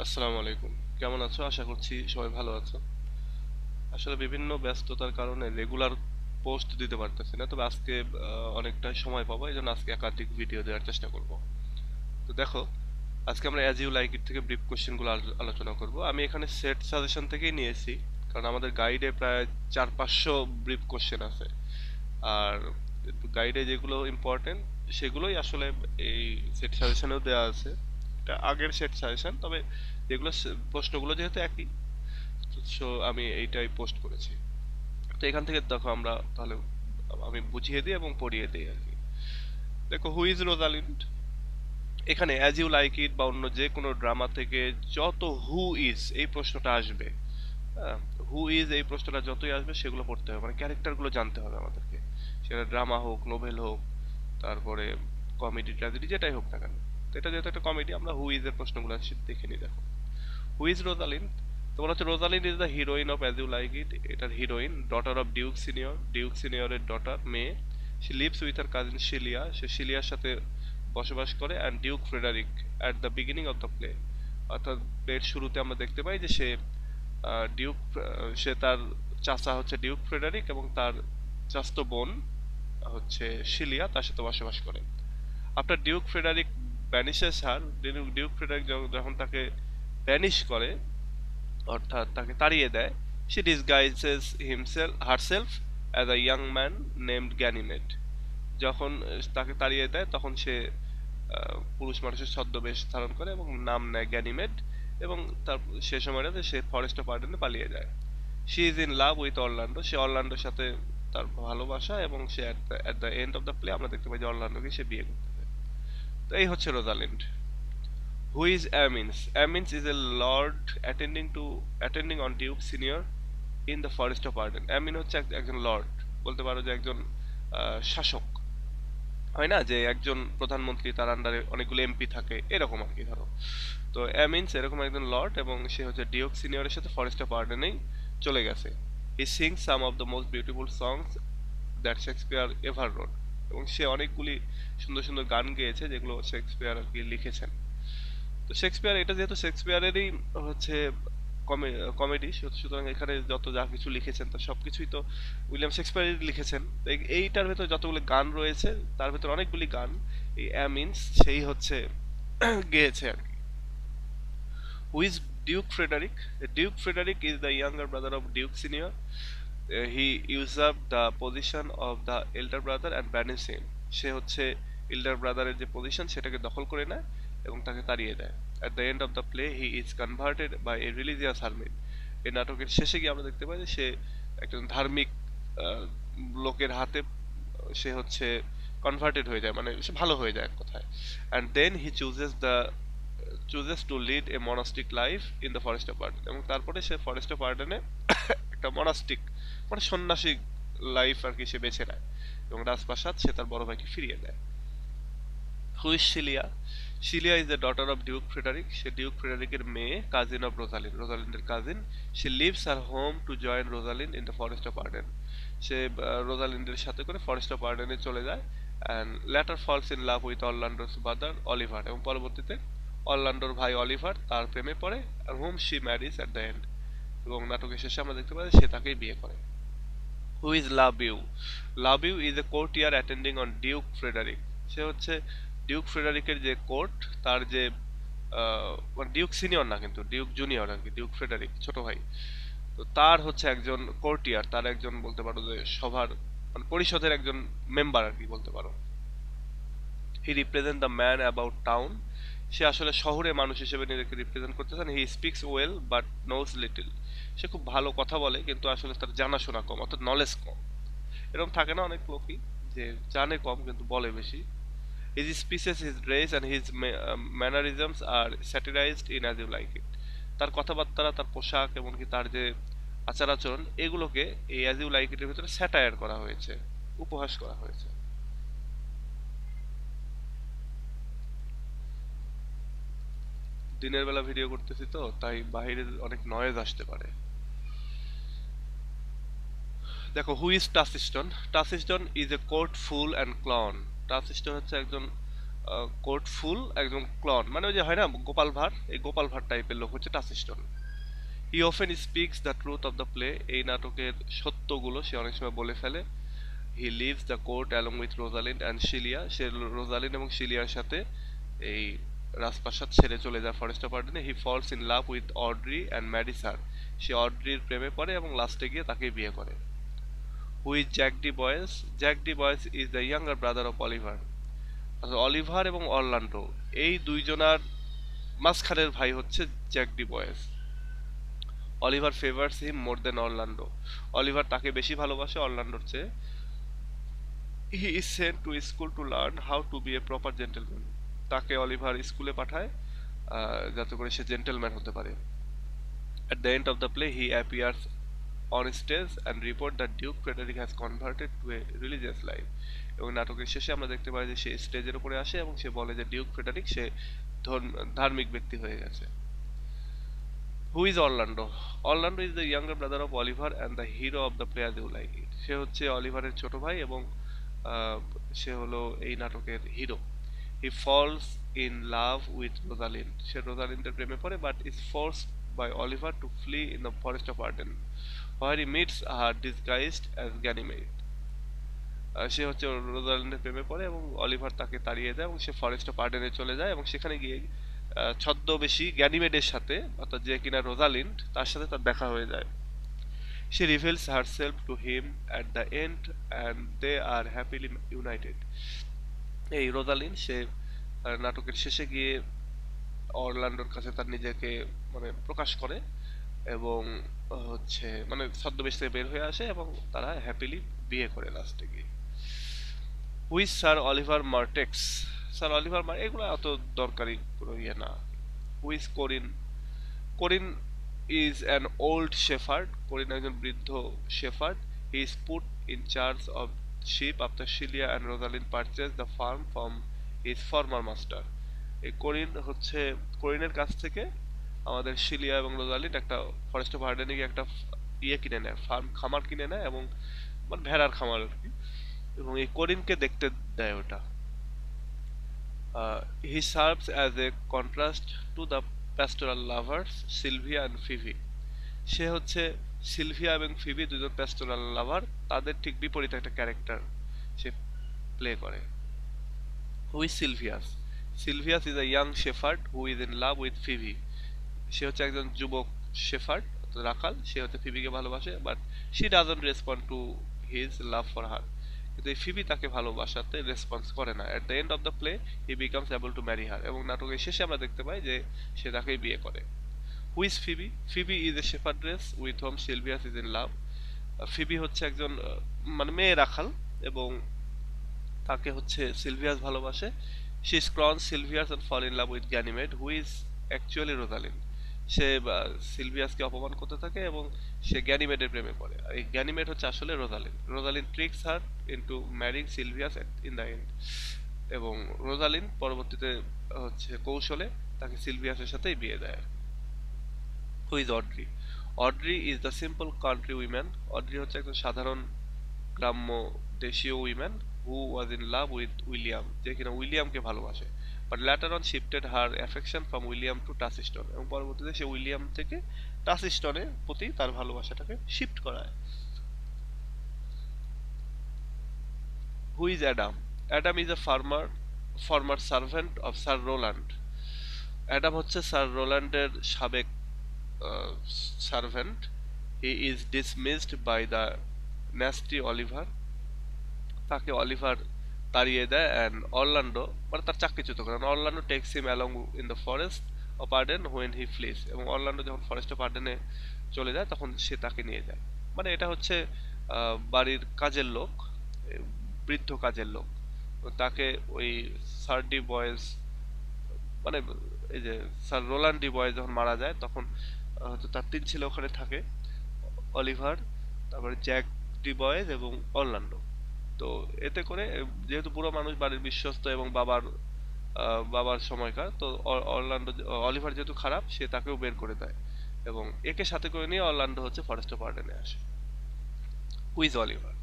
আসসালামু আলাইকুম। কেমন আছো? আশা করছি সবাই ভালো আছো। আসলে বিভিন্ন ব্যস্ততার কারণে রেগুলার পোস্ট দিতে পারতেছি না, তবে আজকে অনেকটাই সময় পাবো, এই জন্য আজকে একাধিক ভিডিও দেওয়ার চেষ্টা করব। তো দেখো, আজকে আমরা অ্যাজ ইউ লাইক ইট থেকে ব্রিফ কোশ্চেনগুলো আলোচনা করব। আমি এখানে সেট সাজেশন থেকেই নিয়েছি, কারণ আমাদের গাইডে প্রায় 400-500 ব্রিফ কোশ্চেন আছে। আর গাইডে যেগুলো ইম্পর্টেন্ট সেগুলোই আসলে এই সেট সাজেশনেও দেওয়া আছে। এটা আগের সেট সাজেশন, তবে যেগুলো প্রশ্নগুলো যেহেতু একই, সো আমি এইটাই পোস্ট করেছি। তো এখান থেকে দেখো, আমরা তাহলে আমি বুঝিয়ে দিই এবং পড়িয়ে দিই আর কি। দেখো, হু ইজ রোজালিন্ড। এখানে অ্যাজ ইউ লাইক ইট বা অন্য যে কোনো ড্রামা থেকে যত হু ইজ এই প্রশ্নটা আসবে, হ্যাঁ, হু ইজ এই প্রশ্নটা যতই আসবে সেগুলো পড়তে হবে, মানে ক্যারেক্টারগুলো জানতে হবে আমাদেরকে। সেটা ড্রামা হোক, নোভেল হোক, তারপরে কমেডি ট্র্যাজেডি যেটাই হোক না কেন। তো এটা যেহেতু একটা কমেডি, আমরা হু ইজ এর প্রশ্নগুলো দেখে নিই। দেখো, হু ইজ রোজালিন্ড। তো বলা হচ্ছে Rosalind is the heroine of As You Like It. এটার heroine, daughter of Duke senior, Duke সিনিয়রের ডটার, মেয়ে। She lives with her cousin Celia, সে শিলিয়ার সাথে বসবাস করে, and Duke Frederick at the beginning of the play. অর্থাৎ প্লের শুরুতে আমরা দেখতে পাই যে সে ডিউক, সে তার চাচা হচ্ছে ডিউক ফ্রেডারিক এবং তার চাচাতো বোন হচ্ছে শিলিয়া তার সাথে বসবাস করে। After Duke Frederick banishes her, Duke Frederick যখন তাকে ব্যানিশ করে, অর্থাৎ তাকে তাড়িয়ে দেয়, সে disguises herself as a young man named Ganymede. যখন তাকে তাড়িয়ে দেয় তখন সে পুরুষ মানুষের ছদ্মবেশ ধারণ করে এবং নাম নেয় গ্যানিমেড, এবং তার সে সময়টাতে সে ফরেস্ট অফ আর্ডেনে পালিয়ে যায়। She is in love with Orlando, সে অরল্যান্ডোর সাথে তার ভালোবাসা, এবং সে at the end of the play আমরা দেখতে পাই যে অরল্যান্ডোকে সে বিয়ে করতে চায়। তো এই হচ্ছে Rosalind. Who is Amiens? Amiens is a lord attending on Duke Senior in the forest of Arden. Amiens হচ্ছে একজন লর্ড, বলতে পারো যে একজন শাসক। হয় না যে একজন প্রধানমন্ত্রী, তার আন্ডারে অনেকগুলো এমপি থাকে, এরকম আর কি ধরো। তো অ্যামিনস এরকম একজন লর্ড, এবং সে হচ্ছে ডিউক সিনিয়রের সাথে ফরেস্ট অফ আর্ডেনেই চলে গেছে। হি sings some of the most beautiful songs that Shakespeare ever road. এবং সে অনেকগুলি সুন্দর সুন্দর গান গেয়েছে যেগুলো শেক্সপিয়ার আর কি লিখেছেন। তো শেক্সপিয়ার, এটা যেহেতু শেক্সপিয়ারেরই হচ্ছে কমেডি, সুতরাং এখানে যত যা কিছু লিখেছেন তার সবকিছুই তো উইলিয়াম শেক্সপিয়ারই লিখেছেন। তো এইটার ভেতর যতগুলো গান রয়েছে তার ভেতর অনেকগুলি গান এই অ্যামিনস সেই হচ্ছে গেয়েছে আর কি। Who is Duke Frederick? Duke Frederick is the younger brother of Duke Senior. He usurp the position of the elder brother and banish him. সে হচ্ছে এল্ডার ব্রাদারের যে পজিশন সেটাকে দখল করে নেয় এবং তাকে তাড়িয়ে দেয়। At the end of the play he is converted by a religious hermit. এই নাটকের শেষে গিয়ে আমরা দেখতে পাই যে সে একজন ধার্মিক আহ, লোকের হাতে সে হচ্ছে কনভার্টেড হয়ে যায়, মানে সে ভালো হয়ে যায় এক কথায়। And then he chooses to lead a monastic life in the forest of Arden. এবং তারপরে সে ফরেস্ট অফ আর্ডেনে একটা মনাস্টিক, মানে সন্ন্যাসী লাইফ আর কি সে বেছে নেয়, এবং রাজপ্রাসাদ সে তার বড় ভাইকে ফিরিয়ে দেয়। Who is Celia? Celia is the daughter of Duke Frederick. সে ডিউক ফ্রেডারিকের মেয়ে, কাজিন অফ রোজালিন, রোজালিন্ডের কাজিন। সে lives her home to join Rosalind in the forest of Arden. সে রোজালিন্ডের সাথে করে ফরেস্ট অফ আর্ডেনে চলে যায়। And later falls in love with অরল্যান্ডোর ব্রাদার অলিভার। এবং পরবর্তীতে অরল্যান্ডোর ভাই অলিভার তার প্রেমে পড়ে, আর whom she marries at the end. এবং নাটকের শেষে আমরা দেখতে পাই সে তাকেই বিয়ে করে। Who is love you? Love you is a courtier attending on Duke Frederick. সে হচ্ছে ডিউক ফ্রেডারিকের যে কোর্ট, তার যে মানে ডিউক সিনিয়র না, কিন্তু ডিউক জুনিয়র আর কি, ডিউক ফ্রেডারিক ছোট ভাই। তো তার হচ্ছে একজন কোর্টিয়ার, তার একজন বলতে পারো যে সভার, মানে পরিষদের একজন মেম্বার আর কি বলতে পারো। He represent the man about town. সে আসলে শহরে মানুষ হিসেবে নিজেকে রিপ্রেজেন্ট করতেছেন। He speaks well but knows little. সে খুব ভালো কথা বলে কিন্তু আসলে তার জানাশোনা কম, অর্থাৎ নলেজ কম। এরকম থাকে না অনেক লোকই, যে জানে কম কিন্তু বলে বেশি। His speeches, his dress and his mannerisms are satirised in As You Like It. তার কথাবার্তা, তার পোশাক, এমনকি তার যে আচার আচরণ, এগুলোকে এই অ্যাজ ইউ লাইক ইটের ভিতরে স্যাটায়ার করা হয়েছে, উপহাস করা হয়েছে। দিনের বেলা ভিডিও করতেছি তো তাই বাইরে অনেক নয়েজ আসতে পারে। দেখো, who is Touchstone? Touchstone is a court fool and clown. Touchstone হচ্ছে একজন কোট ফুল একদম ক্লন, মানে ওই যে হয় না গোপাল ভাঁড়, এই গোপাল ভাঁড় টাইপের লোক হচ্ছে Touchstone. He often speaks the truth of the play, এই নাটকের সত্যগুলো সে অনেক সময় বলে ফেলে। He leaves the court along with Rosalind and Celia, সে রোজালিন্ড এবং শিলিয়ার সাথে এই রাজপ্রাসাদ ছেড়ে চলে যায় ফরেস্ট অ্যাপার্টমেন্টে। He falls in love with Audrey and marries her, সে অড্রির প্রেমে পড়ে এবং লাস্টে গিয়ে তাকে বিয়ে করে। Who is Jaques de Boys? Jaques de Boys is the younger brother of Oliver. আচ্ছা, অলিভার এবং অরল্যান্ডো এই দুইজনার মাঝখানের ভাই হচ্ছে Jaques de Boys. Oliver favours him more than Orlando, Oliver তাকে বেশি ভালোবাসে অরল্যান্ডোর চেয়ে। He is sent to school to learn how to B a proper gentleman, তাকে অলিভার স্কুলে পাঠায় যাতে করে সে জেন্টলম্যান হতে পারে। At the end of the play, he appears on stage and report that Duke Frederick has converted to a religious life. এবং নাটকের শেষে আমরা দেখতে পাই যে সে স্টেজের উপরে আসে এবং সে বলে যে ডিউক ফ্রেডারিক সে ধার্মিক ব্যক্তি হয়ে গেছে। Who is Orlando? Orlando is the younger brother of Oliver and the hero of the play As You Like It, সে হচ্ছে অলিভারের ছোট ভাই এবং সে হলো এই নাটকের hero. He falls in love with Rosalind, সে রোজালিন্ডের প্রেমে পড়ে but is forced by Oliver to flee in the forest of Arden, where he meets her disguised as Ganymede. সে হচ্ছে রোজালিন্ডের প্রেমে পড়ে এবং অলিভার তাকে তাড়িয়ে দেয় এবং সে ফরেস্ট অফ আর্ডেনে চলে যায় এবং সেখানে গিয়ে ছদ্মবেশী গ্যানিমেডের সাথে, অর্থাৎ যে কিনা রোজালিন্ড, তার সাথে তার দেখা হয়ে যায়। She reveals herself to him at the end and they are happily united. এই রোজালিন্ড সে নাটকের শেষে গিয়ে অরল্যান্ডোর কাছে তার নিজেকে মানে প্রকাশ করে এবং হচ্ছে মানে ছদ্মবেশ থেকে বের হয়ে আসে এবং তারা হ্যাপিলি বিয়ে করে লাস্টে গিয়ে। Which Sir Oliver Martext? Sir Oliver এগুলো অত দরকারি কোনো ইয়ে না। Which Corin? Corin is an old shepherd, Corin একজন বৃদ্ধ shepherd. He is put in charge of sheep after Celia and Rosalind purchase the farm from his former master. এই Corin হচ্ছে, কোরিনের কাছ থেকে আমাদের শিলিয়া এবং রোজালিন একটা ফরেস্ট অফ হার্ডেনে গিয়ে একটা ইয়ে কিনে নেয়, ফার্ম খামার কিনে নেয় এবং মানে ভেড়ার খামার আর কি, এবং এই কোরিনকে দেখতে দেয় ওটা। He serves as a contrast to the pastoral lovers Silvius and Phebe, সে হচ্ছে সিলভিয়া এবং ফিবি দুজন প্যাস্টোরাল লাভার, তাদের ঠিক বিপরীত একটা ক্যারেক্টার সে প্লে করে। Who is Silvius? Silvius is a young shepherd who is in love with Phebe, সে হচ্ছে একজন যুবক শেফার্ড রাখাল, সে হচ্ছে ফিবিকে ভালোবাসে but she doesn't respond to his love for her, কিন্তু এই ফিবি তাকে ভালোবাসাতে রেসপন্স করে না। At the end of the play he becomes able to marry her, এবং নাটকের শেষে আমরা দেখতে পাই যে সে তাকেই বিয়ে করে। Who is Phebe? Phebe is a shepherdess with whom Silvius is in love, Phebe হচ্ছে একজন মানে মেয়ে রাখাল এবং তাকে হচ্ছে সিলভিয়াস ভালোবাসে। She scorns Silvius and fall in love with Ganymede who is actually Rosalind, সে সিলভিয়াসকে অপমান করতে থাকে এবং সে গ্যানিমেডের প্রেমে পড়ে, আর এই গ্যানিমেড হচ্ছে আসলে Rosalind. Rosalind tricks her into marrying Silvius in the end, এবং রোজালিন পরবর্তীতে হচ্ছে কৌশলে তাকে সিলভিয়াসের সাথেই বিয়ে দেয়। Who is Audrey? Audrey is the simple country woman, Audrey হচ্ছে একজন সাধারণ গ্রাম্য দেশীয় woman who was in love with William, যে কিনা উইলিয়ামকে ভালোবাসে, but later on shifted her affection from William to Touchstone, এবং পরবর্তীতে সে উইলিয়াম থেকে টাসিস্টনের প্রতি তার ভালোবাসাটাকে শিফট করায়। Who is Adam? Adam is a former servant of Sir Roland, Adam হচ্ছে স্যার রোল্যান্ডের সাবেক servant. He is dismissed by the nasty Oliver, তাকে অলিভার তাড়িয়ে দেয় অ্যান্ড অরল্যান্ডো মানে তার চাকরিচ্যুত করেন। Orlando takes him along in the forest of Arden when he flees, এবং অরল্যান্ডো যখন ফরেস্ট অফ আর্ডেনে চলে যায় তখন সে তাকে নিয়ে যায়। মানে এটা হচ্ছে বাড়ির কাজের লোক, বৃদ্ধ কাজের লোক, তাকে ওই স্যার ডি বয়েস মানে এই যে স্যার রোল্যান্ড ডি বয়েস যখন মারা যায় তখন হচ্ছে তার 3 ছেলে ওখানে থাকে, অলিভার, তারপরে জ্যাক ডি বয়েস এবং অরল্যান্ডো। তো এতে করে যেহেতু বুড়ো মানুষ বাড়ির বিশ্বস্ত এবং বাবার সময়কার, তো অরল্যান্ডো অলিভার যেহেতু খারাপ সে তাকেও বের করে দেয় এবং একে সাথে করে নিয়ে অরল্যান্ডো হচ্ছে ফরেস্ট অফ আর্ডেনে আসে। Who is Oliver?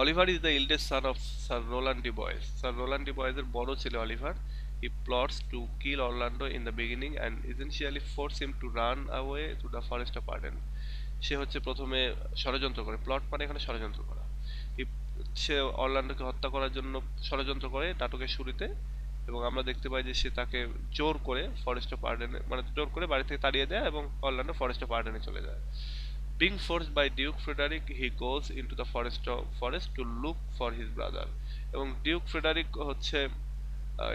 Oliver is the eldest son of Sir Rowland de Boys. Sir Rowland de বয়েসের বড় ছেলে Oliver. He plots to kill Orlando in the beginning and essentially force him to run away to the forest of Arden. সে হচ্ছে প্রথমে ষড়যন্ত্র করে, plot মানে এখানে ষড়যন্ত্র করা। সে অরল্যান্ডোকে হত্যা করার জন্য ষড়যন্ত্র করে নাটকের শুরুতে, এবং আমরা দেখতে পাই যে সে তাকে জোর করে ফরেস্ট অফ আর্ডেনে, মানে জোর করে বাড়ি থেকে তাড়িয়ে দেয় এবং অরল্যান্ডো ফরেস্ট অফ আর্ডেনে চলে যায়। Being forced by Duke Frederick, he goes into the forest to look for his brother. এবং ডিউক ফ্রেডারিক হচ্ছে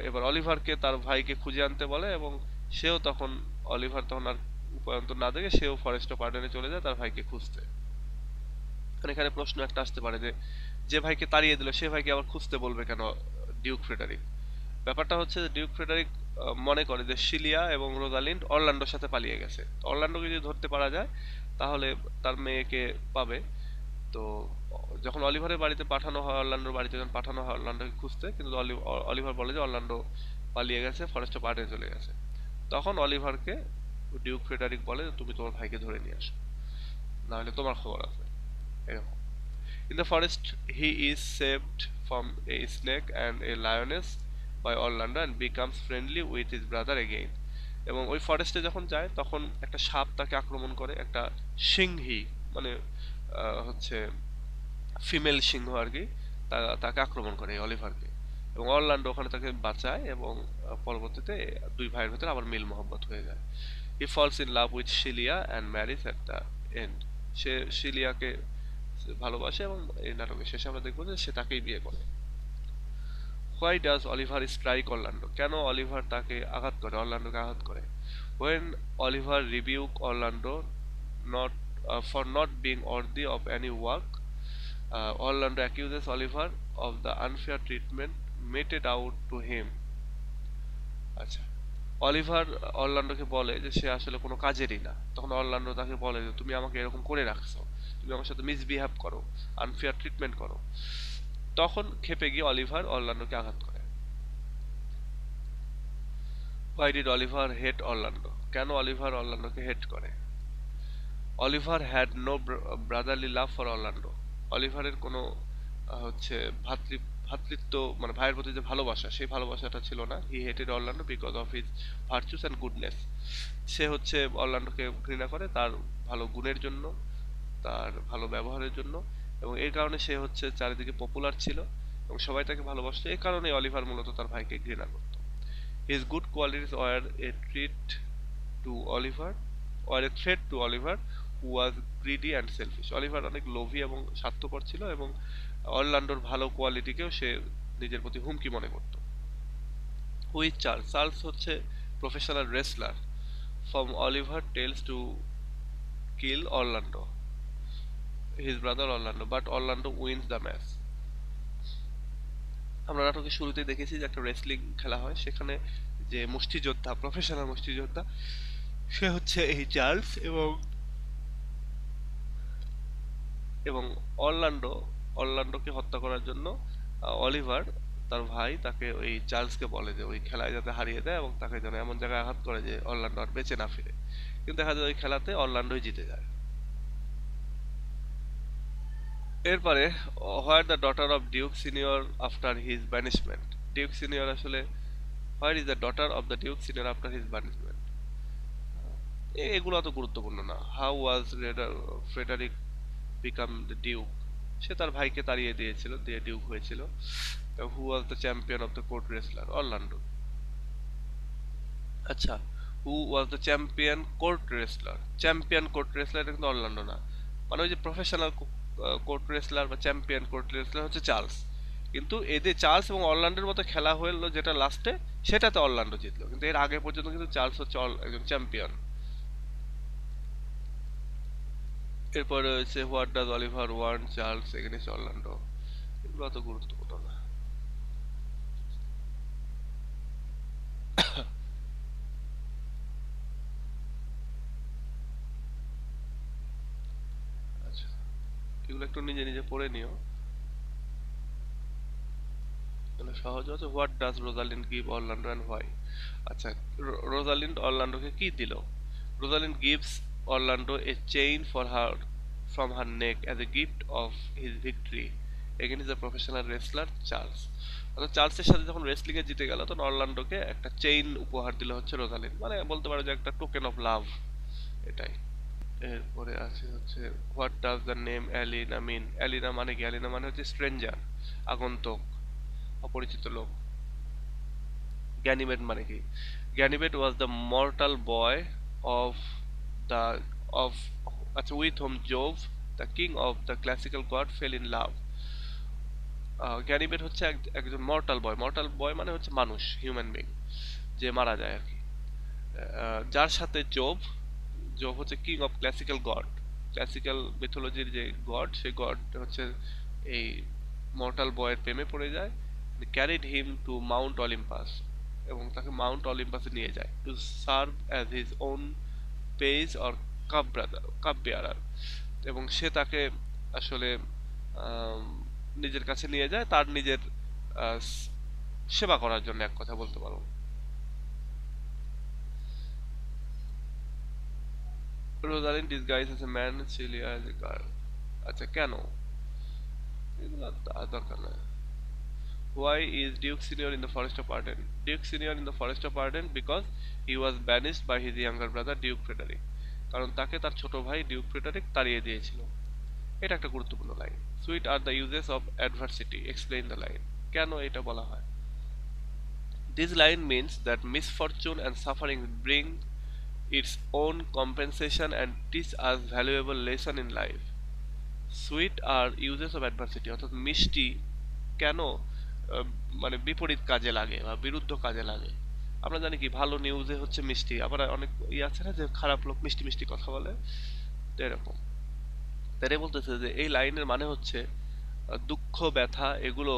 এবার অলিভারকে তার ভাইকে খুঁজে আনতে বলে, এবং সেও তখন, অলিভার তখন আর উপায়ন্তর না দেখে সেও ফরেস্ট অফ আর্ডেনে চলে যায় তার ভাইকে খুঁজতে। এখানে প্রশ্ন একটা আসতে পারে যে যে ভাইকে তাড়িয়ে দিল সে ভাইকে আবার খুঁজতে বলবে কেন ডিউক ফ্রেডারিক? ব্যাপারটা হচ্ছে যে ডিউক ফ্রেডারিক মনে করে যে শিলিয়া এবং রোজালিন্ড অরল্যান্ডোর সাথে পালিয়ে গেছে। অরল্যান্ডোকে যদি ধরতে পারা যায় তাহলে তার মেয়েকে পাবে। তো যখন অলিভারের বাড়িতে পাঠানো হয়, অরল্যান্ডোর বাড়িতে যখন পাঠানো হয় অরল্যান্ডোকে খুঁজতে, কিন্তু অলিভার বলে যে অরল্যান্ডো পালিয়ে গেছে, ফরেস্ট অফ আর্ডেনে চলে গেছে। তখন অলিভারকে ডিউক ফ্রেডারিক বলে তুমি তোমার ভাইকে ধরে নিয়ে আসো, নাহলে তোমার খবর আছে, এরকম। In the forest, he is saved from a snake and a lioness by Orlando and becomes friendly with his brother again. এবং ওই ফরেস্টে যখন যায় তখন একটা সাপ তাকে আক্রমণ করে, একটা সিংহী, মানে হচ্ছে ফিমেল সিংহ আর কি, তাকে আক্রমণ করে অলিভারকে, এবং অরল্যান্ডো ওখানে তাকে বাঁচায়, এবং পরবর্তীতে দুই ভাইয়ের ভেতরে আবার মিল মহব্বত হয়ে যায়। He falls in love with Celia and marries at the end. সে শিলিয়াকে ভালোবাসে এবং এই নাটকের শেষে আমরা দেখবো যে সে তাকেই বিয়ে করে। Why does Oliver strike Orlando? কেন অলিভার তাকে আঘাত করে, অরল্যান্ডোকে আঘাত করে? When Oliver rebuke Orlando not for not being worthy of any work, Orlando accuses Oliver of the unfair treatment meted out to him. আচ্ছা, অলিভার অরল্যান্ডোকে বলে যে সে আসলে কোনো কাজেরই না। তখন অরল্যান্ডো তাকে বলে যে তুমি আমাকে এরকম করে রাখছো, তুমি আমার সাথে মিসবিহেভ করো, আনফেয়ার ট্রিটমেন্ট করো। তখন ক্ষেপে গিয়ে অলিভার অরল্যান্ডোকে আঘাত করে। Why did Oliver hate Orlando? কেন অলিভার অরল্যান্ডোকে হেট করে? Oliver had no brotherly love for Orlando. অলিভারের কোনো হচ্ছে ভ্রাতৃত্ব, মানে ভাইয়ের প্রতি যে ভালোবাসা, সেই ভালোবাসাটা ছিল না। He hated Orlando because of his virtues and goodness. সে হচ্ছে অরল্যান্ডোকে ঘৃণা করে তার ভালো গুণের জন্য, তার ভালো ব্যবহারের জন্য, এবং এই কারণে সে হচ্ছে চারিদিকে পপুলার ছিল এবং সবাই তাকে ভালোবাসতো। এই কারণে অলিভার মূলত তার ভাইকে ঘৃণা করত। His good qualities were a treat to Oliver, were a threat to Oliver who was greedy and selfish. Oliver অনেক লোভী এবং স্বার্থপর ছিল, এবং অরল্যান্ডোর ভালো কোয়ালিটিকেও সে নিজের প্রতি হুমকি মনে করত। Which Charles? চার্লস হচ্ছে professional wrestler. From Oliver tells to kill Orlando his brother Orlando, but Orlando wins the match. আমরা নাটকের শুরুতেই দেখেছি যে একটা রেসলিং খেলা হয়, সেখানে যে মুষ্টিযোদ্ধা, প্রফেশনাল মুষ্টিযোদ্ধা, সে হচ্ছে এই চার্লস, এবং অরল্যান্ডোকে হত্যা করার জন্য অলিভার তার ভাই তাকে ওই চার্লসকে বলে যে ওই খেলায় যাতে হারিয়ে দেয় এবং তাকে যেন এমন জায়গায় আঘাত করে যে অরল্যান্ডো আর বেঁচে না ফিরে। কিন্তু দেখা যায় ওই খেলাতে অরল্যান্ডোই জিতে যায়। এরপরে where the daughter of Duke Senior after his banishment? Duke Senior আসলে, where is the daughter of the Duke Senior after his banishment? এগুলো অত গুরুত্বপূর্ণ না। How was Frederick become the Duke? সে তার ভাইকে তাড়িয়ে দিয়েছিল, দিয়ে ডিউক হয়েছিল। Who was the champion of the court wrestler? Orlando. আচ্ছা, who was the champion court wrestler? Champion court wrestler কিন্তু অরল্যান্ডো না। মানে ওই যে প্রফেশনাল কোর্ট রেসলার বা চ্যাম্পিয়ন কোর্ট রেসলার হচ্ছে চার্লস, কিন্তু এদের চার্লস এবং অরল্যান্ডোর মতো খেলা হলো যেটা লাস্টে, সেটাতে অরল্যান্ডো জিতলো, কিন্তু এর আগে পর্যন্ত কিন্তু চার্লস হচ্ছে একজন চ্যাম্পিয়ন। এরপরে হচ্ছে what does Oliver want Charles against Orlando? এগুলো অত গুরুত্বপূর্ণ না। আচ্ছা, এগুলো একটু নিজে নিজে পড়ে নিও, তাহলে সহজ হচ্ছে। What does Rosalind give Orlando and why? আচ্ছা, রোজালিন্ড অরল্যান্ডোকে কি দিল? Rosalind gives Orlando A chain for her from her neck as a gift of his victory against the professional wrestler Charles. অর্থাৎ চার্লসের সাথে যখন রেসলিং এ জিতে গেল তখন অরল্যান্ডোকে একটা চেইন উপহার দিল হচ্ছে রোজালিন্ড, মানে বলতে পারো যে একটা টোকেন অফ লাভ, এটাই। এরপরে আছে হচ্ছে what does the name Aliena mean. Aliena মানে কি? অ্যালিনা মানে হচ্ছে স্ট্রেঞ্জার, আগন্তুক, অপরিচিত লোক। গ্যানিমেড মানে কি? Ganymede was the mortal boy of the of আচ্ছা with whom Jove the king of the classical god fell in love. Ganymede হচ্ছে একজন মর্টাল বয়। মর্টাল বয় মানে হচ্ছে মানুষ, হিউম্যান বিং, যে মারা যায় আর কি। যার সাথে জোভ, জোভ হচ্ছে king of classical god, classical মিথোলজির যে গড, সেই গড হচ্ছে এই মর্টাল বয়ের প্রেমে পড়ে যায়। Carried him to Mount Olympus, এবং তাকে মাউন্ট অলিম্পাসে নিয়ে যায় to serve as his own page or cup brother, cup bearer. এবং সে তাকে আসলে আম, নিজের কাছে নিয়ে যায় তার নিজের সেবা করার জন্য, এক কথা বলতে পারো। Rosalind disguise as a man, Celia as a girl. আচ্ছা কেন? এগুলো আর দরকার নাই। Why is Duke Senior in the Forest of Arden? Duke Senior in the Forest of Arden because he was banished by his younger brother Duke Frederick. কারণ তাকে তার ছোট ভাই ডিউক ফ্রেডারিক তাড়িয়ে দিয়েছিল। এটা একটা গুরুত্বপূর্ণ line. Sweet are the uses of adversity, explain the line. কেন এটা বলা হয়? This line means that misfortune and suffering bring its own compensation and teach us valuable lesson in life. Sweet are uses of adversity, অর্থাৎ মিষ্টি কেন মানে বিপরীত কাজে লাগে বা বিরুদ্ধ কাজে লাগে। আমরা জানি কি ভালো নিউজে হচ্ছে মিষ্টি, আবার অনেক আছে না যে খারাপ লোক মিষ্টি মিষ্টি কথা বলে, তো এরকম। তাই বলতেছে যে এই লাইনের মানে হচ্ছে দুঃখ ব্যথা এগুলো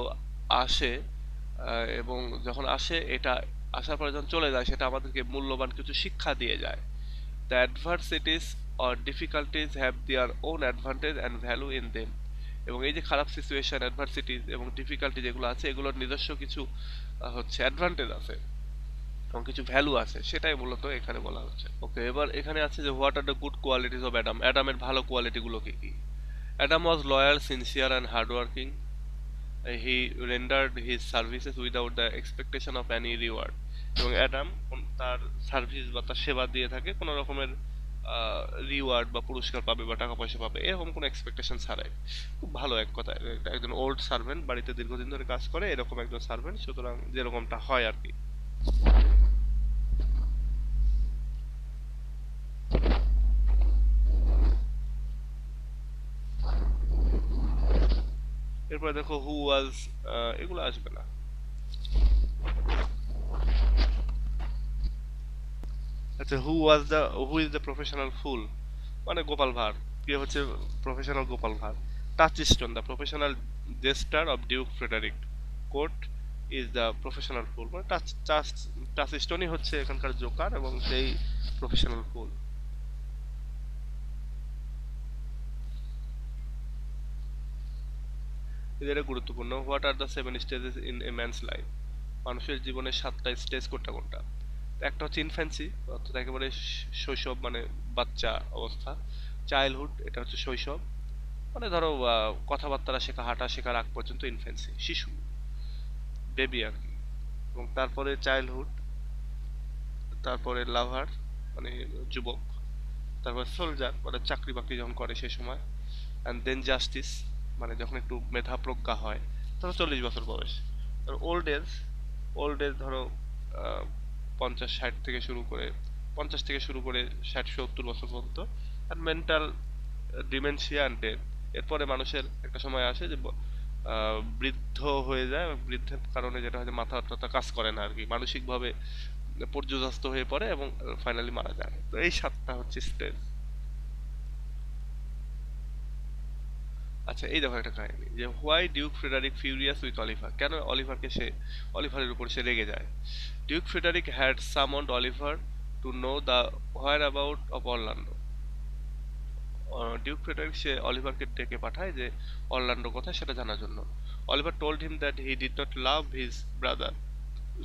আসে, এবং যখন আসে এটা আসার পরে যখন চলে যায় সেটা আমাদেরকে মূল্যবান কিছু শিক্ষা দিয়ে যায়। The adversities or difficulties have their own advantage and value in them. এবং এই যে খারাপ সিচুয়েশন, অ্যাডভার্সিটিজ এবং ডিফিকাল্টি যেগুলো আছে এগুলোর নিজস্ব কিছু হচ্ছে অ্যাডভান্টেজ আছে এবং কিছু ভ্যালু আছে, সেটাই মূলত এখানে বলা হচ্ছে। ওকে, এবার এখানে আছে যে what are the good qualities of Adam. অ্যাডামের ভালো কোয়ালিটিগুলো কি কি? Adam was loyal, sincere and hardworking. He rendered his services without the expectation of any reward. এবং অ্যাডাম তার সার্ভিস বা তার সেবা দিয়ে থাকে কোনো রকমের রিওয়ার্ড বা পুরস্কার পাবে বা টাকা পয়সা পাবে এরকম কোনো এক্সপেকটেশন ছাড়াই। খুব ভালো এক কথা, একজন ওল্ড সার্ভেন্ট, বাড়িতে দীর্ঘদিন ধরে কাজ করে এরকম একজন সার্ভেন্ট, সুতরাং যেরকমটা হয় আর কি। এরপরে দেখো হু ওয়াজ, এগুলো আসবে না। আচ্ছা, who is the professional fool, মানে গোপাল ভাঁড়। কে হচ্ছে professional Gopal Bhar? Touchstone the professional jester of Duke Frederick court is the professional fool, মানে টাচস্টোনই হচ্ছে এখানকার জোকার এবং সেই প্রফেশনাল ফুল। এটা গুরুত্বপূর্ণ। What are the 7 stages in a man's life? মানুষের জীবনের 7টা স্টেজ কোনটা কোনটা? একটা হচ্ছে ইনফ্যান্সি, অর্থাৎ একেবারে শৈশব, মানে বাচ্চা অবস্থা। চাইল্ডহুড, এটা হচ্ছে শৈশব, মানে ধরো কথাবার্তা শেখা, হাঁটা শেখার আগ পর্যন্ত ইনফ্যান্সি, শিশু, বেবি আর কি। এবং তারপরে চাইল্ডহুড, তারপরে লাভার মানে যুবক, তারপর সোলজার মানে চাকরি বাকরি যখন করে সে সময়, অ্যান্ড দেন জাস্টিস মানে যখন একটু মেধা প্রজ্ঞা হয়, ধরো 40 বছর বয়স। আর ওল্ড এজ ধরো 50-60 থেকে শুরু করে, 50 থেকে শুরু করে 60-70 বছর পর্যন্ত। আর মেন্টাল ডিমেনশিয়া অ্যান্ড ডেথ, এরপরে মানুষের একটা সময় আসে যে বৃদ্ধ হয়ে যায়, বৃদ্ধের কারণে যেটা হয় যে মাথা টাথা কাজ করে না আর কি, মানসিকভাবে পর্যদস্ত হয়ে পড়ে এবং ফাইনালি মারা যায়। তো এই 7টা হচ্ছে স্টেজ। আচ্ছা, এই দেখো একটা কাহিনী যে why duke Frederick furious with Oliver. কেন অলিভারের উপর সে রেগে যায়? Duke Frederick had summoned Oliver to know the where about of Orlando. Duke Frederick সে অলিভারকে ডেকে পাঠায় যে অরল্যান্ডো কোথায় সেটা জানার জন্য। Oliver told him that he did not love his brother,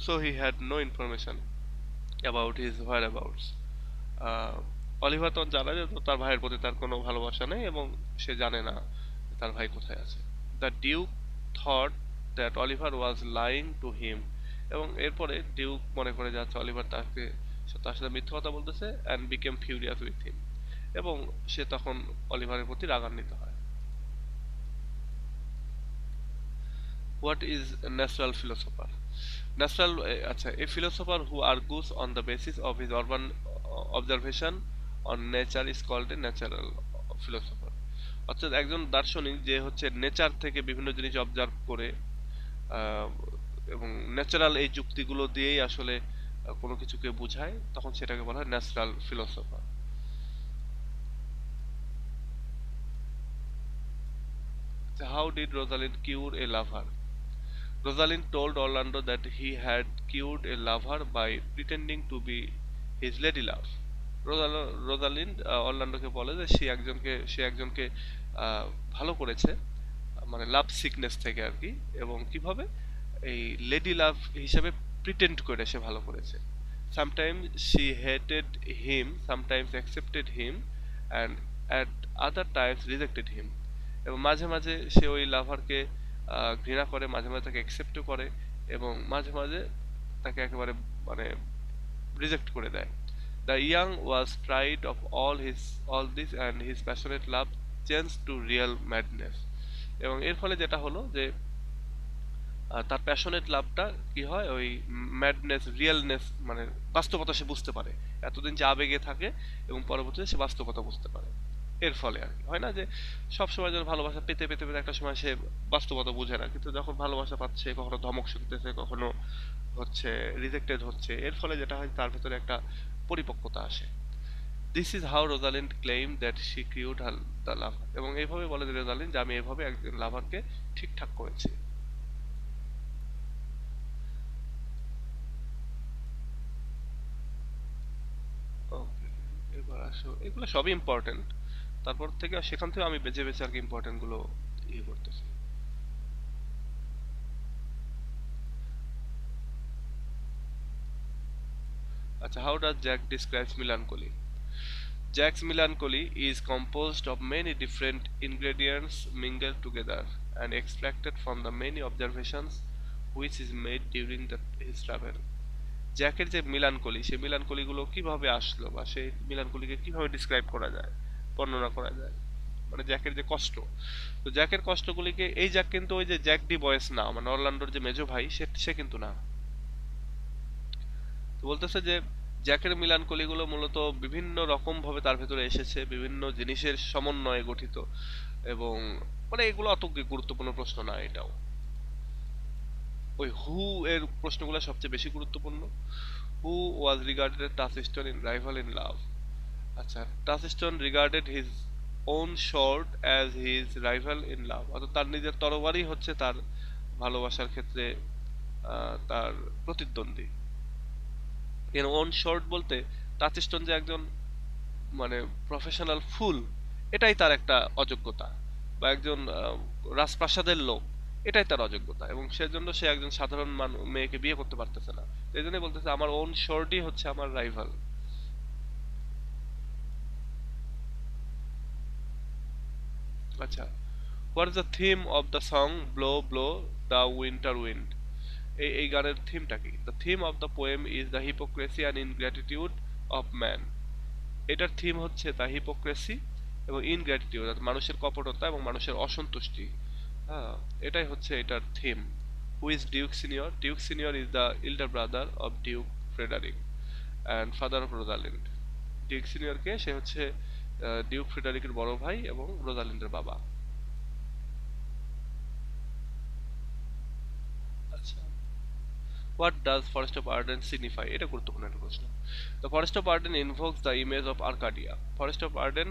so he had no information about his whereabouts. Oliver তখন জানা যে তার ভাইয়ের প্রতি তার কোনো ভালোবাসা নেই এবং সে জানে না তার ভাই কোথায় আছে। The Duke thought that Oliver was lying to him, এবং এরপরে ডিউক মনে করে যাচ্ছে অলিভার তার সাথে মিথ্যা কথা বলতেছে, and became furious with him, এবং সে তখন অলিভারের প্রতি রাগান্বিত হয়। What is a natural philosopher? Natural, আচ্ছা, a philosopher who argues on the basis of his urban observation on nature is called a natural philosopher. অর্থাৎ একজন দার্শনিক যে হচ্ছে নেচার থেকে বিভিন্ন জিনিস অবজার্ভ করে এবং ন্যাচারাল এই যুক্তিগুলো দিয়েই আসলে কোনো কিছুকে বোঝায়, তখন সেটাকে বলা হয় natural philosopher. How did Rosalind cure a lover? Rosalind told Orlando that he had cured a lover by pretending to be his lady love. Rosalind অরল্যান্ডোকে বলে যে সে একজনকে ভালো করেছে, মানে লাভ সিকনেস থেকে আর কি, এবং কিভাবে এই লেডি লাভ হিসেবে প্রিটেন্ড করে সে ভালো করেছে। Sometimes she hated him, sometimes accepted him, and at other times rejected him, এবং মাঝে মাঝে সে ওই লাভারকে ঘৃণা করে, মাঝে মাঝে তাকে অ্যাকসেপ্টও করে, এবং মাঝে মাঝে তাকে একেবারে মানে রিজেক্ট করে দেয়। The young was tried of all this and his passionate love changed to real madness, এবং এর ফলে যেটা হলো যে তার প্যাশনেট লাভটা কি হয়, ওই ম্যাডনেস, রিয়েলনেস, মানে বাস্তবতা সে বুঝতে পারে। এতদিন যে আবেগে থাকে এবং পরবর্তীতে সে বাস্তবতা বুঝতে পারে, এর ফলে আর কি হয় না যে সব সময় যেন ভালোবাসা পেতে পেতে পেতে একটা সময় সে বাস্তবতা বুঝে না, কিন্তু যখন ভালোবাসা পাচ্ছে, কখনো ধমক শুনতেছে, কখনো হচ্ছে রিজেক্টেড হচ্ছে, এর ফলে যেটা হয় তার ভেতরে একটা পরিপক্কতা আসে। This is how Rosalind claim that she cured the lover, এবং এইভাবে বলে রোজালিন্ড যে আমি এইভাবে একজন লাভারকে ঠিকঠাক করেছি। এবার আসো, এগুলো সবই ইম্পর্টেন্ট, তারপর থেকে সেখান থেকে আমি বেছে বেছে আর কি ইম্পর্টেন্ট গুলো ইয়ে করতেছি। আচ্ছা, how does Jack describes melancholy? Jack's melancholy is composed of many different ingredients mingled together and extracted from the many observations which is made during his travel. জ্যাকের যে মিলানকলি, সেই মিলানকলি গুলো কিভাবে আসলো, বা সেই মিলানকলিকে কিভাবে ডিসক্রাইব করা যায়, বর্ণনা করা যায়, মানে জ্যাকের যে কষ্ট, তো জ্যাকের কষ্টগুলিকে, এই জ্যাক কিন্তু ওই যে জ্যাক ডি বয়েস না, মানে অরল্যান্ডোর যে মেজো ভাই, সে কিন্তু না। তো বলতেছে যে জ্যাকের মিলানকলিগুলো মূলত বিভিন্ন রকম ভাবে তার ভেতরে এসেছে, বিভিন্ন জিনিসের সমন্বয়ে গঠিত, এবং মানে এগুলো অত গুরুত্বপূর্ণ প্রশ্ন না। এটাও ওই হু এর প্রশ্নগুলো সবচেয়ে বেশি গুরুত্বপূর্ণ। Who was regarded Touchstone in rival in love. আচ্ছা, Touchstone regarded his own short as his rival in love, অর্থাৎ তার নিজের তরবারি হচ্ছে তার ভালোবাসার ক্ষেত্রে তার প্রতিদ্বন্দ্বী। ওন শর্ট বলতে টাচস্টোন যে একজন মানে প্রফেশনাল ফুল, এটাই তার একটা অযোগ্যতা, বা একজন রাজপ্রাসাদের লোক, এটাই তার অযোগ্যতা, এবং সেজন্য সে একজন সাধারণ মেয়েকে বিয়ে করতে পারতেছে না। এই জন্যই বলতেছে আমার ওন শর্টই হচ্ছে আমার রাইভাল। আচ্ছা, what is the theme of the song blow blow the winter wind? এই গানের থিমটা কি? The theme of the poem is the hypocrisy and ingratitude of man. এটার থিম হচ্ছে দ্য হিপোক্রেসি এবং ইনগ্র্যাটিটিউড, মানুষের কপটতা এবং মানুষের অসন্তুষ্টি। হ্যাঁ, এটাই হচ্ছে এটার থিম। Who is duke senior? Duke senior is the elder brother of Duke Frederick and father of Rosalind. Duke senior কে? সে হচ্ছে ডিউক ফ্রেডারিকের বড় ভাই এবং রোজালিন্ডের বাবা। আচ্ছা, what does forest of Arden signify? এটা গুরুত্বপূর্ণ একটা প্রশ্ন। The forest of Arden invokes the image of Arcadia. Forest of Arden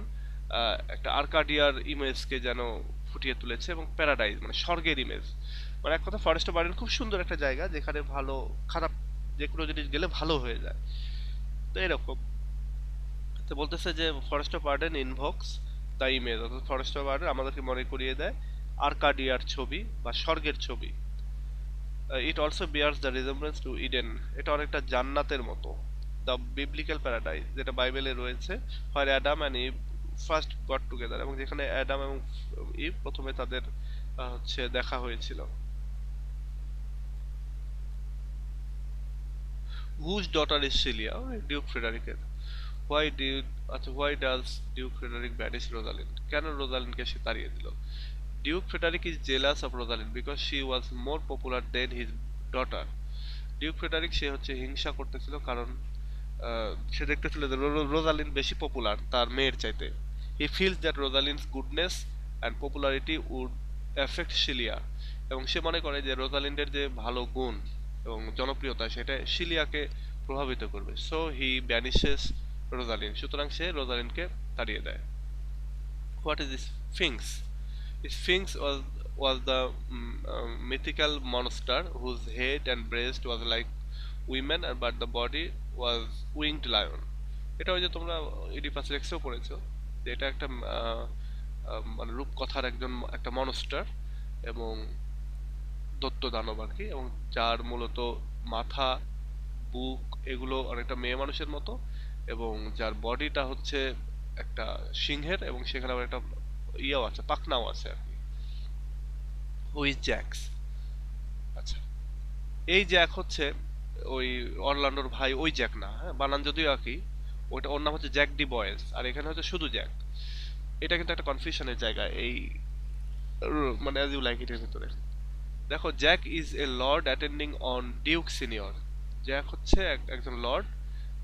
একটা আর্কাডিয়ার ইমেজকে যেন ফুটিয়ে তুলেছে, এবং প্যারাডাইজ মানে স্বর্গের ইমেজ। মানে এক কথা, ফরেস্ট অফ আর্ডেন খুব সুন্দর একটা জায়গা, যেখানে ভালো খারাপ যে কোনো জিনিস গেলে ভালো হয়ে যায়, তো এরকম। তো বলতেছে যে forest of Arden invokes the image, অর্থাৎ ফরেস্ট অফ আর্ডেন আমাদেরকে মনে করিয়ে দেয় আর্কাডিয়ার ছবি বা স্বর্গের ছবি। It also bears the resemblance to Eden, এটা অনেকটা জান্নাতের মতো। দ্য বিবলিক্যাল প্যারাডাইজ, যেটা বাইবেলে রয়েছে, where Adam and Eve first got together, এবং যেখানে অ্যাডাম এবং ইভ প্রথমে তাদের হচ্ছে দেখা হয়েছিল। Whose daughter is Celia, duke ফ্রেডারিকের। হোয়াই ডিউ আচ্ছা, why does duke Frederick banish Rosalind, কেন রোজালিন্ডকে সে তাড়িয়ে দিল? Duke Frederick is jealous of Rosalind because she was more popular than his daughter. Duke Frederick সে হচ্ছে হিংসা করতেছিল কারণ সে দেখতেছিল যে রোজালিন্ড বেশি পপুলার তার মেয়ের চাইতে। He feels that Rosalind's goodness and popularity would affect Celia, এবং সে মনে করে যে রোজালিন্ডের যে ভালো গুণ এবং জনপ্রিয়তা সেটা শিলিয়াকে প্রভাবিত করবে। সো হি ব্যানিশেস রোজালিন্ড, সুতরাং সে রোজালিন্ডকে তাড়িয়ে দেয়। What is Sphinx? Sphinx was the mythical monster whose head and breast was like women but the body was winged lion. এটা ওই যে তোমরা ইডিপাস রেক্সেও পড়েছো যে এটা একটা মানে রূপকথার একটা মনস্টার এবং দৈত্য দানব আর কি, এবং যার মূলত মাথা, বুক এগুলো অনেকটা মেয়ে মানুষের মতো, এবং যার বডিটা হচ্ছে একটা সিংহের, এবং সেখানে আবার একটা ইয়াও আছে, পাখনাও আছে আর কি। Who's Jaques? আচ্ছা, এই জ্যাক হচ্ছে ওই অরল্যান্ডোর ভাই, ওই জ্যাক না, হ্যাঁ বানান যদিও একই, ওটা ওর নাম হচ্ছে জ্যাক ডি বয়েস, আর এখানে হচ্ছে শুধু জ্যাক। এটা কিন্তু একটা কনফিউশনের জায়গা এই মানে অ্যাজ ইউ লাইক ইটের ভিতরে। দেখো, Jack is a lord attending on Duke senior. Jack হচ্ছে একজন লর্ড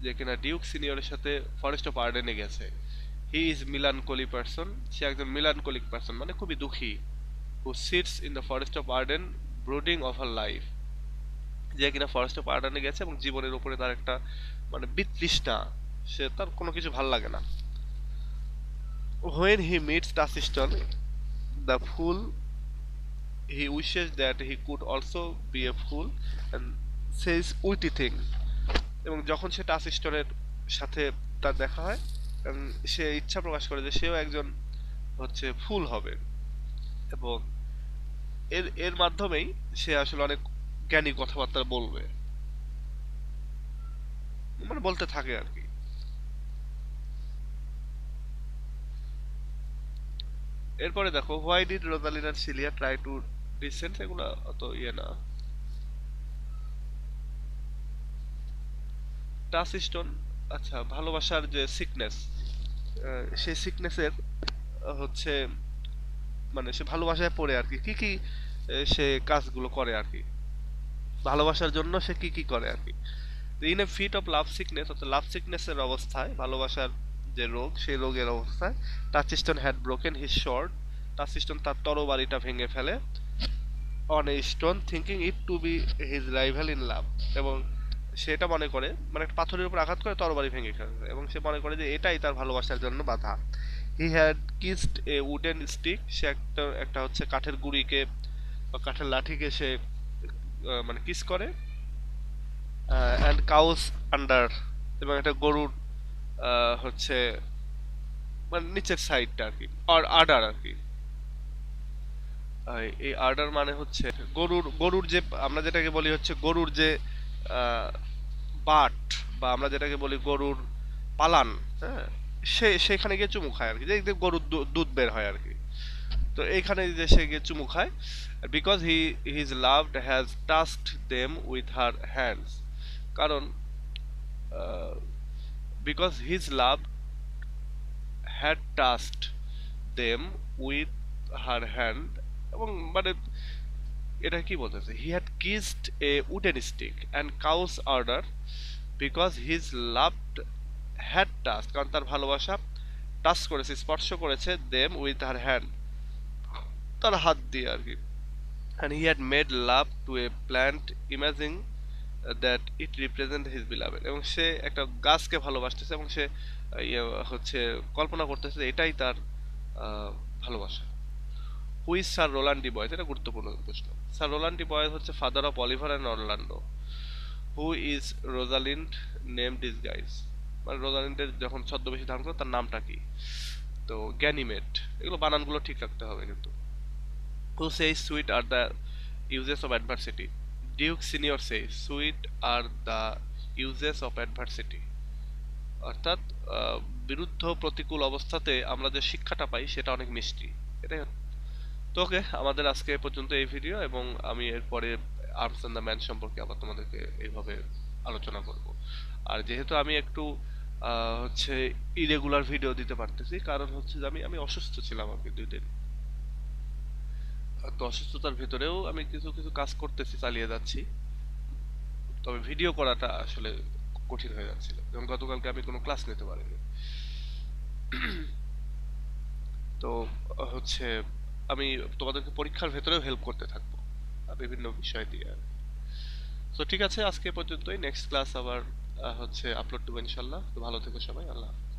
যে কিনা ডিউক সিনিয়রের সাথে ফরেস্ট অফ আর্ডেনে গেছে। হি ইজ মিলানকোলি পারসন, সে একজন মিলানকোলিক পারসন মানে খুবই দুঃখী। Who sits in the forest of Arden brooding of her life, যে কিনা ফরেস্ট অফ আর্ডেনে গেছে এবং জীবনের উপরে তার একটা মানে বিতৃষ্ণা, সে তার কোনো কিছু ভাল লাগে না। When he meets Touchstone the fool, he wishes that he could also be a fool and says witty things, এবং যখন সে টাসিস্টনের সাথে তার দেখা হয় সে ইচ্ছা প্রকাশ করে যে সেও একজন হচ্ছে ফুল হবে, এবং এর এর মাধ্যমেই সে আসলে অনেক জ্ঞানী কথাবার্তা বলবে, মানে বলতে থাকে আর কি। এরপরে দেখো, why did Rosalind and Celia try to dissent, এগুলো অত ইয়ে না। টাসিস্টন, আচ্ছা, ভালোবাসার যে সিকনেস, সেই সিকনেসের হচ্ছে মানে সে ভালোবাসায় পড়ে আর কি, কি কি সে কাজগুলো করে আর কি, ভালোবাসার জন্য সে কি কি করে আর কি। In a fit of love sickness, অর্থাৎ লাভ সিকনেসের অবস্থায়, ভালোবাসার যে রোগ সেই রোগের অবস্থায়, Touchstone had broken his sword, Touchstone তার তরবারিটা ভেঙে ফেলে on a stone thinking it to be his rival in love, এবং সেটা মনে করে, মানে একটা পাথরের উপর আঘাত করে তরবারি ভেঙে ফেলে, এবং সে মনে করে যে এটাই তার ভালোবাসার জন্য বাধা। He had kissed a wooden stick, সে একটা একটা হচ্ছে কাঠের গুড়িকে বা কাঠের লাঠিকে সে মানে কিস করে। অ্যান্ড কাউস আন্ডার, এবং একটা গরুর হচ্ছে মানে নিচের সাইডটা আর কি, আর আডার আর কি। এই আডার মানে হচ্ছে গরুর গরুর যে আমরা যেটাকে বলি হচ্ছে গরুর যে আহ, বাট, বা আমরা যেটাকে বলি গরুর পালান, হ্যাঁ, সেখানে গিয়ে চুমু খায় আর কি, যে গরুর দুধ বের হয় আর কি। তো এইখানে যে সে গিয়ে চুমু খায়, because his loved has touched them with her hands, কারণ because his love had touched them with her hand, এবং মানে এটা কি বলতেছে, he had kissed a wooden stick and cow's udder because his loved had touch, কারণ তার ভালোবাসা touch করেছে, স্পর্শ করেছে দেম উইথ হার হ্যান্ড, তার হাত দিয়ে আর কি। And he had made love to A plant imaging that it represent his beloved, এবং সে একটা গাছকে ভালোবাসতেছে, এবং সে ইয়ে হচ্ছে কল্পনা করতেছে এটাই তার ভালোবাসা। Who is sir Roland de Boys? এটা গুরুত্বপূর্ণ প্রশ্ন। স্যার রোলান্ড ডি বয়েজ হচ্ছে father of Oliver and Orlando. Who is Rosalind name disguise? মানে রোজালিন্ডের যখন ছদ্মবেশী ধারণ করে তার নামটা কি? তো গ্যানিমেড, এগুলো বানানগুলো ঠিক রাখতে হবে কিন্তু। Who says sweet are the uses of adversity? Duke senior says sweet are the uses of adversity, অর্থাৎ বিরুদ্ধ প্রতিকূল অবস্থাতে আমরা যে শিক্ষাটা পাই সেটা অনেক মিষ্টি, এটাই তো ওকে, আমাদের আজকে এ পর্যন্ত এই ভিডিও, এবং আমি এরপরে আর্মস এন্ড দ্য ম্যান সম্পর্কে আবার তোমাদেরকে এইভাবে আলোচনা করব। আর যেহেতু আমি একটু হচ্ছে ইরেগুলার ভিডিও দিতে পারতেছি, কারণ হচ্ছে যে আমি অসুস্থ ছিলাম আর কি 2 দিন। তো অসুস্থতার ভিতরেও আমি কিছু কিছু কাজ করতেছি, চালিয়ে যাচ্ছি। তবে ভিডিও করাটা আসলে কঠিন হয়ে যাচ্ছিল, এবং গতকালকে আমি কোনো ক্লাস নিতে পারিনি। তো হচ্ছে আমি তোমাদেরকে পরীক্ষার ভেতরেও হেল্প করতে থাকবো বিভিন্ন বিষয় দিয়ে। তো ঠিক আছে, আজকে এ পর্যন্তই। নেক্সট ক্লাস আবার হচ্ছে আপলোড দেবো ইনশাল্লাহ। তো ভালো থেকো সবাই, আল্লাহ হাফেজ।